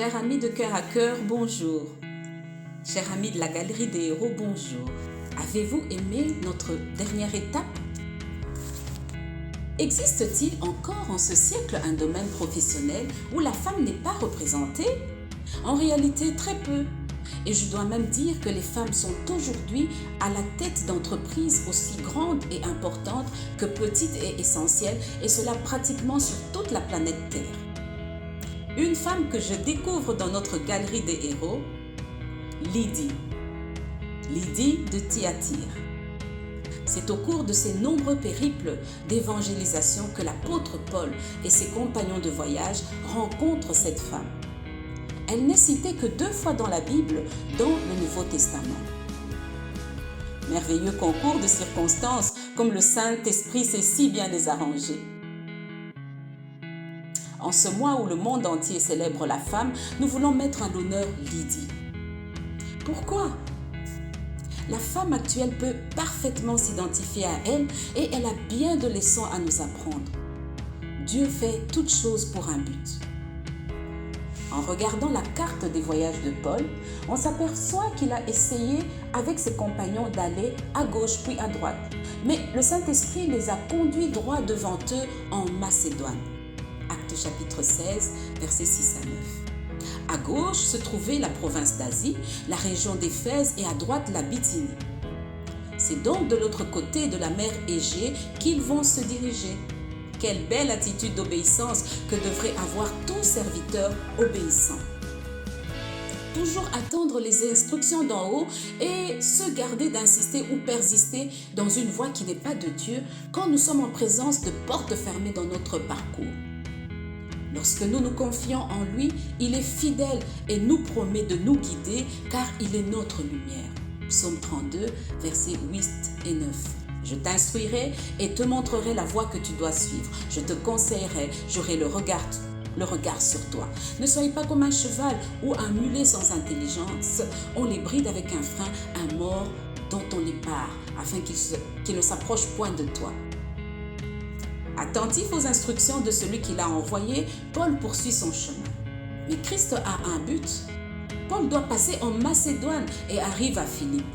Chers amis de Cœur à Cœur, bonjour. Chers amis de la Galerie des Héros, bonjour. Avez-vous aimé notre dernière étape? Existe-t-il encore en ce siècle un domaine professionnel où la femme n'est pas représentée? En réalité, très peu. Et je dois même dire que les femmes sont aujourd'hui à la tête d'entreprises aussi grandes et importantes que petites et essentielles, et cela pratiquement sur toute la planète Terre. Une femme que je découvre dans notre Galerie des Héros, Lydie. Lydie de Thyatire. C'est au cours de ses nombreux périples d'évangélisation que l'apôtre Paul et ses compagnons de voyage rencontrent cette femme. Elle n'est citée que 2 fois dans la Bible, dans le Nouveau Testament. Merveilleux concours de circonstances, comme le Saint-Esprit sait si bien les arranger. En ce mois où le monde entier célèbre la femme, nous voulons mettre à l'honneur Lydie. Pourquoi? La femme actuelle peut parfaitement s'identifier à elle et elle a bien de leçons à nous apprendre. Dieu fait toutes choses pour un but. En regardant la carte des voyages de Paul, on s'aperçoit qu'il a essayé avec ses compagnons d'aller à gauche puis à droite. Mais le Saint-Esprit les a conduits droit devant eux en Macédoine. Actes chapitre 16, versets 6 à 9. À gauche se trouvait la province d'Asie, la région d'Éphèse et à droite la Bithynie. C'est donc de l'autre côté de la mer Égée qu'ils vont se diriger. Quelle belle attitude d'obéissance que devrait avoir tout serviteur obéissant. Toujours attendre les instructions d'en haut et se garder d'insister ou persister dans une voie qui n'est pas de Dieu quand nous sommes en présence de portes fermées dans notre parcours. Lorsque nous nous confions en lui, il est fidèle et nous promet de nous guider car il est notre lumière. Psaume 32, versets 8 et 9. Je t'instruirai et te montrerai la voie que tu dois suivre. Je te conseillerai, j'aurai le regard sur toi. Ne soyez pas comme un cheval ou un mulet sans intelligence. On les bride avec un frein, un mors dont on les part, afin qu'il ne s'approche point de toi. Attentif aux instructions de celui qui l'a envoyé, Paul poursuit son chemin. Mais Christ a un but. Paul doit passer en Macédoine et arrive à Philippe.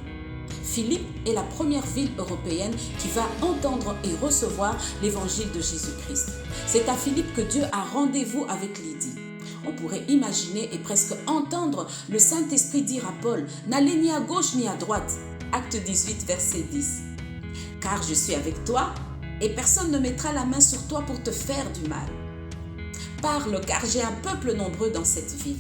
Philippe est la première ville européenne qui va entendre et recevoir l'évangile de Jésus-Christ. C'est à Philippe que Dieu a rendez-vous avec Lydie. On pourrait imaginer et presque entendre le Saint-Esprit dire à Paul « N'allez ni à gauche ni à droite ». Acte 18, verset 10. « Car je suis avec toi et personne ne mettra la main sur toi pour te faire du mal. Parle, car j'ai un peuple nombreux dans cette ville. »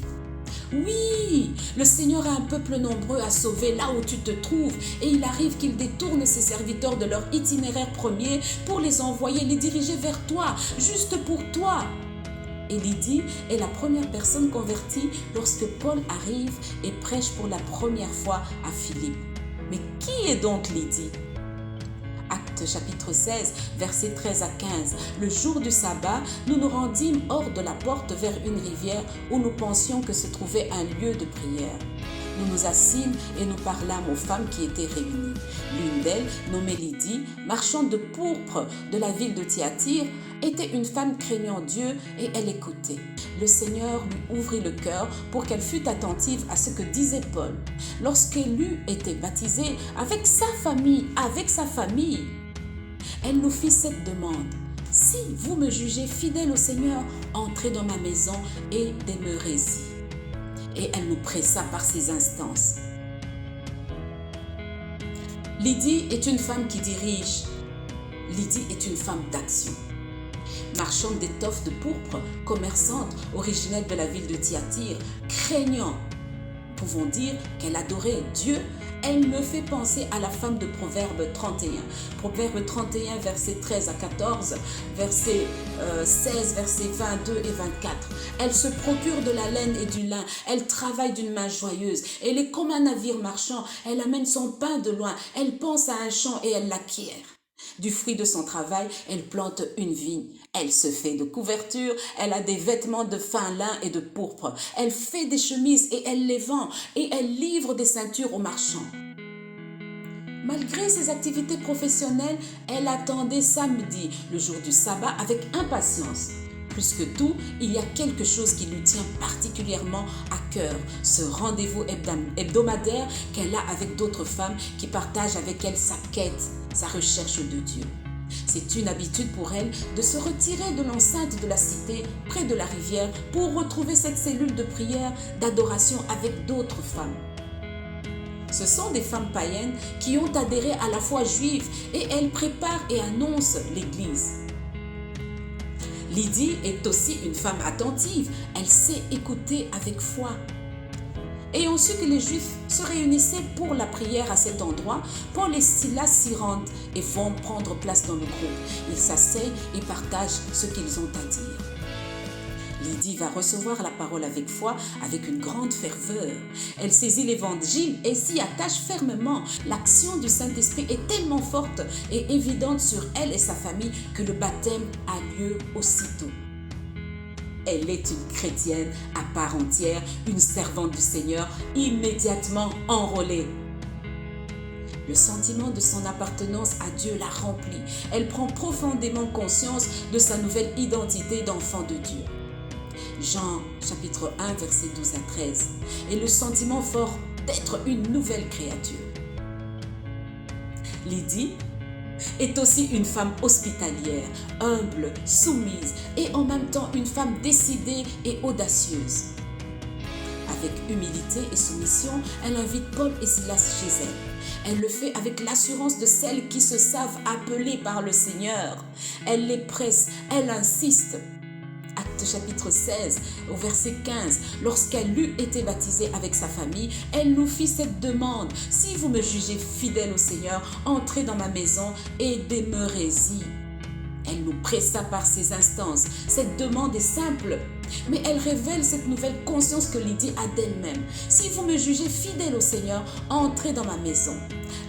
Oui, le Seigneur a un peuple nombreux à sauver là où tu te trouves et il arrive qu'il détourne ses serviteurs de leur itinéraire premier pour les envoyer, les diriger vers toi, juste pour toi. Et Lydie est la première personne convertie lorsque Paul arrive et prêche pour la première fois à Philippe. Mais qui est donc Lydie? Actes chapitre 16, versets 13 à 15. Le jour du sabbat, nous nous rendîmes hors de la porte vers une rivière où nous pensions que se trouvait un lieu de prière. Nous nous assîmes et nous parlâmes aux femmes qui étaient réunies. L'une d'elles, nommée Lydie, marchande de pourpre de la ville de Thyatire, était une femme craignant Dieu et elle écoutait. Le Seigneur lui ouvrit le cœur pour qu'elle fût attentive à ce que disait Paul. Lorsqu'elle eut été baptisée avec sa famille, elle nous fit cette demande. « Si vous me jugez fidèle au Seigneur, entrez dans ma maison et demeurez-y. » Et elle nous pressa par ses instances. Lydie est une femme qui dirige. Lydie est une femme d'action. Marchande d'étoffes de pourpre, commerçante, originaire de la ville de Thyatire, craignant, pouvons dire qu'elle adorait Dieu, elle me fait penser à la femme de Proverbe 31. Proverbe 31, versets 13 à 14, verset 16, versets 22 et 24. Elle se procure de la laine et du lin, elle travaille d'une main joyeuse. Elle est comme un navire marchand, elle amène son pain de loin, elle pense à un champ et elle l'acquiert. Du fruit de son travail, elle plante une vigne. Elle se fait de couvertures, elle a des vêtements de fin lin et de pourpre. Elle fait des chemises et elle les vend et elle livre des ceintures aux marchands. Malgré ses activités professionnelles, elle attendait samedi, le jour du sabbat, avec impatience. Plus que tout, il y a quelque chose qui lui tient particulièrement à cœur, ce rendez-vous hebdomadaire qu'elle a avec d'autres femmes qui partagent avec elle sa quête, sa recherche de Dieu. C'est une habitude pour elle de se retirer de l'enceinte de la cité, près de la rivière, pour retrouver cette cellule de prière, d'adoration avec d'autres femmes. Ce sont des femmes païennes qui ont adhéré à la foi juive et elles préparent et annoncent l'Église. Lydie est aussi une femme attentive, elle sait écouter avec foi. Ayant su que les Juifs se réunissaient pour la prière à cet endroit, Paul et Silas s'y rendent et vont prendre place dans le groupe. Ils s'asseyent et partagent ce qu'ils ont à dire. Lydie va recevoir la parole avec foi, avec une grande ferveur. Elle saisit l'évangile et s'y attache fermement. L'action du Saint-Esprit est tellement forte et évidente sur elle et sa famille que le baptême a lieu aussitôt. Elle est une chrétienne à part entière, une servante du Seigneur, immédiatement enrôlée. Le sentiment de son appartenance à Dieu la remplit. Elle prend profondément conscience de sa nouvelle identité d'enfant de Dieu. Jean chapitre 1 versets 12 à 13. Et le sentiment fort d'être une nouvelle créature. Lydie est aussi une femme hospitalière, humble, soumise et en même temps une femme décidée et audacieuse. Avec humilité et soumission, elle invite Paul et Silas chez elle. Elle le fait avec l'assurance de celles qui se savent appelées par le Seigneur. Elle les presse, elle insiste. Actes chapitre 16, au verset 15, lorsqu'elle eut été baptisée avec sa famille, elle nous fit cette demande. « Si vous me jugez fidèle au Seigneur, entrez dans ma maison et demeurez-y. » Elle nous pressa par ses instances. Cette demande est simple, mais elle révèle cette nouvelle conscience que Lydie a d'elle-même. « Si vous me jugez fidèle au Seigneur, entrez dans ma maison. »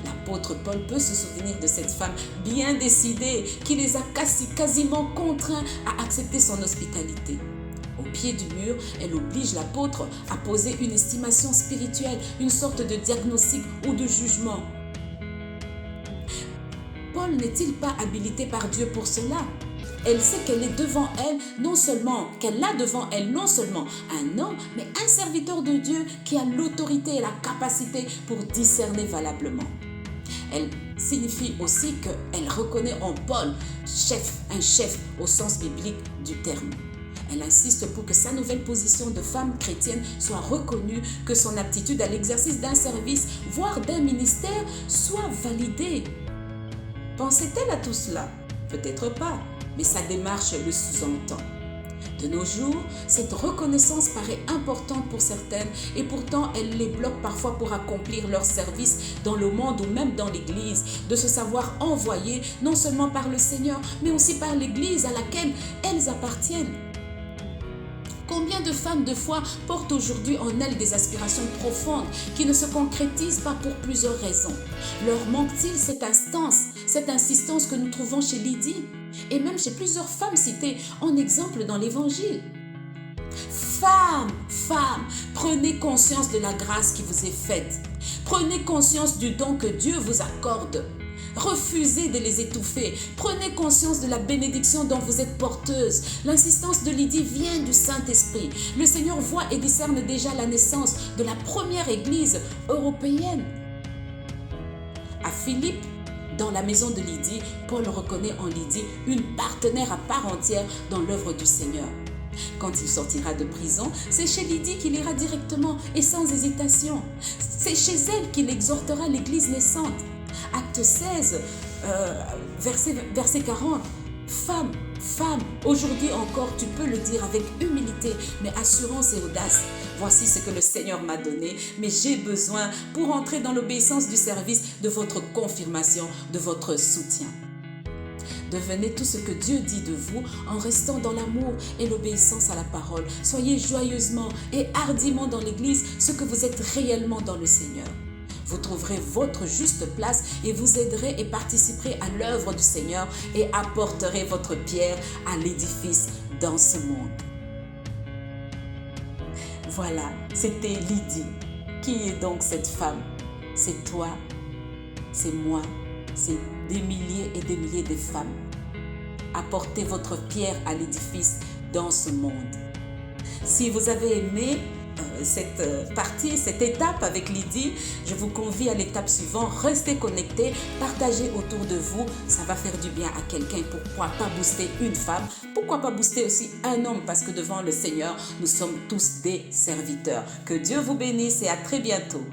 L'apôtre Paul peut se souvenir de cette femme bien décidée qui les a quasiment contraints à accepter son hospitalité. Au pied du mur, elle oblige l'apôtre à poser une estimation spirituelle, une sorte de diagnostic ou de jugement. Paul n'est-il pas habilité par Dieu pour cela? Elle sait qu'elle est devant elle, qu'elle a devant elle non seulement un homme, mais un serviteur de Dieu qui a l'autorité et la capacité pour discerner valablement. Elle signifie aussi qu'elle reconnaît en Paul un chef au sens biblique du terme. Elle insiste pour que sa nouvelle position de femme chrétienne soit reconnue, que son aptitude à l'exercice d'un service, voire d'un ministère, soit validée. Pensait-elle à tout cela? Peut-être pas, mais sa démarche le sous-entend. De nos jours, cette reconnaissance paraît importante pour certaines et pourtant elle les bloque parfois pour accomplir leur service dans le monde ou même dans l'Église, de se savoir envoyées non seulement par le Seigneur, mais aussi par l'Église à laquelle elles appartiennent. Combien de femmes de foi portent aujourd'hui en elles des aspirations profondes qui ne se concrétisent pas pour plusieurs raisons? Leur manque-t-il cette insistance que nous trouvons chez Lydie et même chez plusieurs femmes citées en exemple dans l'Évangile? Femmes, prenez conscience de la grâce qui vous est faite. Prenez conscience du don que Dieu vous accorde. Refusez de les étouffer. Prenez conscience de la bénédiction dont vous êtes porteuse. L'insistance de Lydie vient du Saint-Esprit. Le Seigneur voit et discerne déjà la naissance de la première église européenne. À Philippe, dans la maison de Lydie, Paul reconnaît en Lydie une partenaire à part entière dans l'œuvre du Seigneur. Quand il sortira de prison, c'est chez Lydie qu'il ira directement et sans hésitation. C'est chez elle qu'il exhortera l'église naissante. Acte 16, verset 40. Femme, aujourd'hui encore, tu peux le dire avec humilité, mais assurance et audace. Voici ce que le Seigneur m'a donné, mais j'ai besoin, pour entrer dans l'obéissance du service, de votre confirmation, de votre soutien. Devenez tout ce que Dieu dit de vous en restant dans l'amour et l'obéissance à la parole. Soyez joyeusement et hardiment dans l'Église ce que vous êtes réellement dans le Seigneur. Vous trouverez votre juste place et vous aiderez et participerez à l'œuvre du Seigneur et apporterez votre pierre à l'édifice dans ce monde. Voilà, c'était Lydie. Qui est donc cette femme? C'est toi, c'est moi, c'est des milliers et des milliers de femmes. Apportez votre pierre à l'édifice dans ce monde. Si vous avez aimé cette partie, cette étape avec Lydie, je vous convie à l'étape suivante. Restez connectés, partagez autour de vous, ça va faire du bien à quelqu'un. Pourquoi pas booster une femme? Pourquoi pas booster aussi un homme? Parce que devant le Seigneur, nous sommes tous des serviteurs. Que Dieu vous bénisse et à très bientôt.